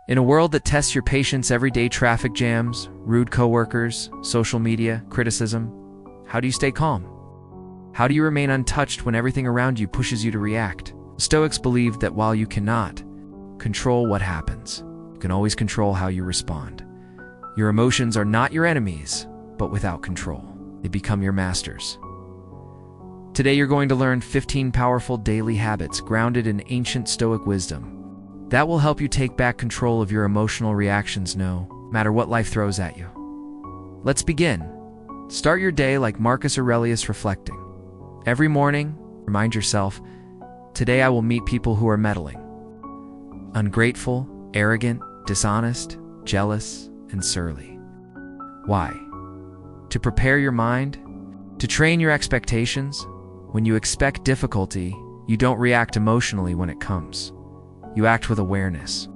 In a world that tests your patience every day, traffic jams, rude coworkers, social media, criticism, how do you stay calm? How do you remain untouched when everything around you pushes you to react? Stoics believed that while you cannot control what happens, you can always control how you respond. Your emotions are not your enemies, but without control, they become your masters. Today you're going to learn 15 powerful daily habits grounded in ancient Stoic wisdom that will help you take back control of your emotional reactions no matter what life throws at you. Let's begin. Start your day like Marcus Aurelius, reflecting. Every morning, remind yourself, today I will meet people who are meddling, ungrateful, arrogant, dishonest, jealous, and surly. Why? To prepare your mind, to train your expectations. When you expect difficulty, you don't react emotionally when it comes. You act with awareness.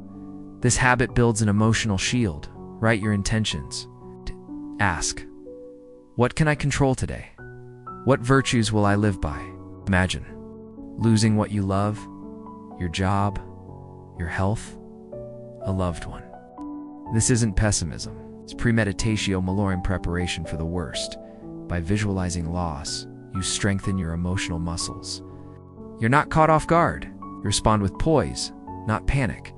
This habit builds an emotional shield. Write your intentions. Ask, what can I control today? What virtues will I live by? Imagine losing what you love, your job, your health, a loved one. This isn't pessimism. It's premeditatio malorum, preparation for the worst. By visualizing loss, you strengthen your emotional muscles. You're not caught off guard. You respond with poise, not panic.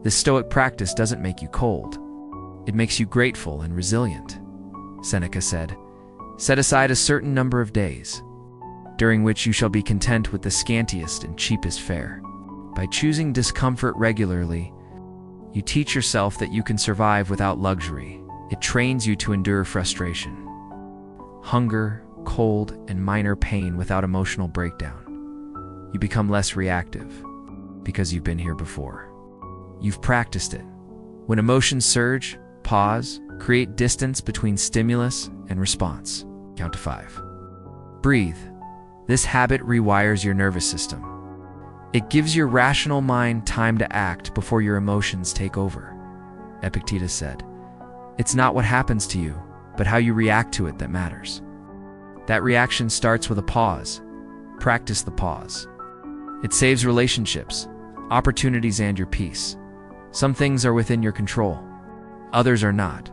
This Stoic practice doesn't make you cold. It makes you grateful and resilient. Seneca said, set aside a certain number of days, during which you shall be content with the scantiest and cheapest fare. By choosing discomfort regularly, you teach yourself that you can survive without luxury. It trains you to endure frustration, hunger, cold, and minor pain without emotional breakdown. You become less reactive because you've been here before. You've practiced it. When emotions surge, pause, create distance between stimulus and response. Count to 5. Breathe. This habit rewires your nervous system. It gives your rational mind time to act before your emotions take over. Epictetus said, it's not what happens to you, but how you react to it that matters. That reaction starts with a pause. Practice the pause. It saves relationships, opportunities, and your peace. Some things are within your control. Others are not.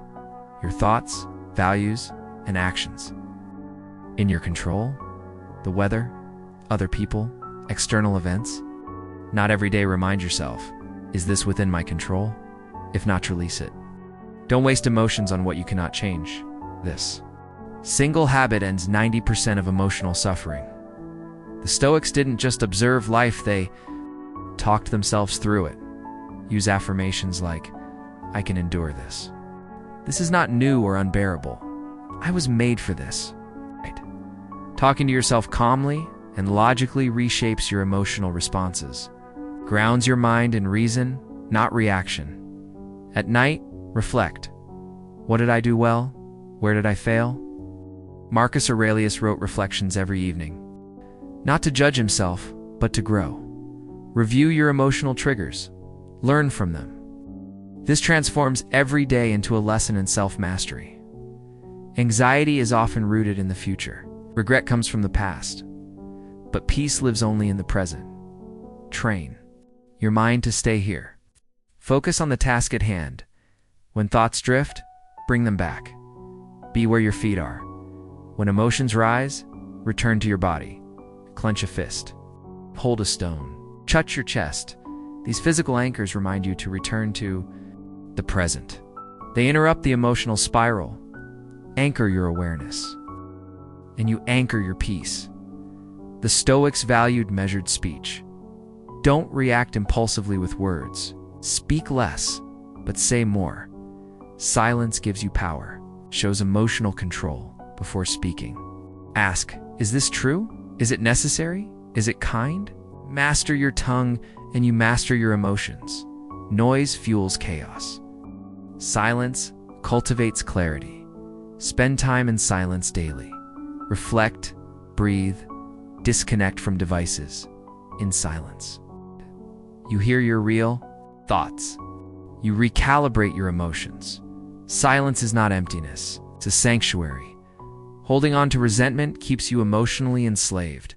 Your thoughts, values, and actions. In your control, the weather, other people, external events. Not every day remind yourself, is this within my control? If not, release it. Don't waste emotions on what you cannot change. This single habit ends 90% of emotional suffering. The Stoics didn't just observe life, they talked themselves through it. Use affirmations like, I can endure this. This is not new or unbearable. I was made for this. Right? Talking to yourself calmly and logically reshapes your emotional responses. Grounds your mind in reason, not reaction. At night, reflect. What did I do well? Where did I fail? Marcus Aurelius wrote reflections every evening. Not to judge himself, but to grow. Review your emotional triggers. Learn from them. This transforms every day into a lesson in self-mastery. Anxiety is often rooted in the future. Regret comes from the past. But peace lives only in the present. Train your mind to stay here. Focus on the task at hand. When thoughts drift, bring them back. Be where your feet are. When emotions rise, return to your body. Clench a fist. Hold a stone. Touch your chest. These physical anchors remind you to return to the present. They interrupt the emotional spiral. Anchor your awareness. And you anchor your peace. The Stoics valued measured speech. Don't react impulsively with words. Speak less, but say more. Silence gives you power, shows emotional control before speaking. Ask, is this true? Is it necessary? Is it kind? Master your tongue and you master your emotions. Noise fuels chaos. Silence cultivates clarity. Spend time in silence daily. Reflect, breathe, disconnect from devices in silence. You hear your real thoughts. You recalibrate your emotions. Silence is not emptiness, it's a sanctuary. Holding on to resentment keeps you emotionally enslaved.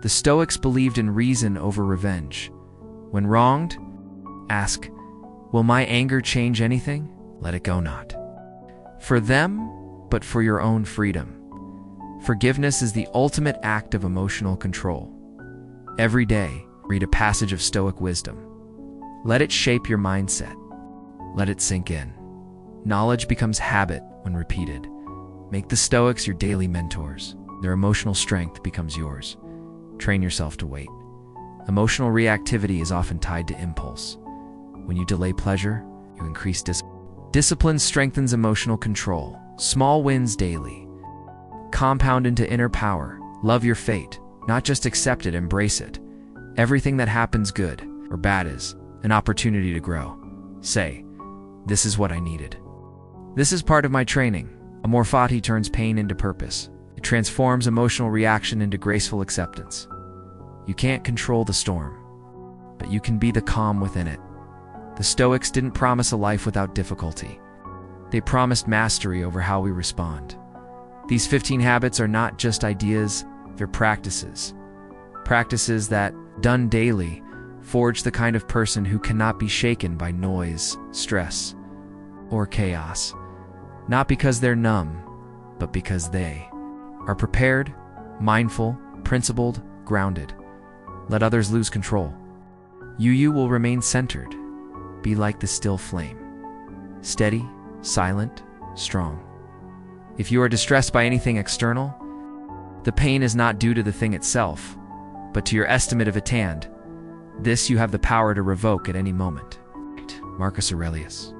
The Stoics believed in reason over revenge. When wronged, ask, Will my anger change anything? Let it go not. For them, but for your own freedom. Forgiveness is the ultimate act of emotional control. Every day, read a passage of Stoic wisdom. Let it shape your mindset. Let it sink in. Knowledge becomes habit when repeated. Make the Stoics your daily mentors. Their emotional strength becomes yours. Train yourself to wait. Emotional reactivity is often tied to impulse. When you delay pleasure, you increase discipline. Discipline strengthens emotional control. Small wins daily. Compound into inner power. Love your fate. Not just accept it, embrace it. Everything that happens, good or bad, is an opportunity to grow. Say, this is what I needed. This is part of my training. Amor fati turns pain into purpose. It transforms emotional reaction into graceful acceptance. You can't control the storm, but you can be the calm within it. The Stoics didn't promise a life without difficulty. They promised mastery over how we respond. These 15 habits are not just ideas, they're practices. Practices that, done daily, forge the kind of person who cannot be shaken by noise, stress, or chaos. Not because they're numb, but because they are prepared, mindful, principled, grounded. Let others lose control. You will remain centered. Be like the still flame. Steady, silent, strong. If you are distressed by anything external, the pain is not due to the thing itself, but to your estimate of it, and this you have the power to revoke at any moment. Marcus Aurelius.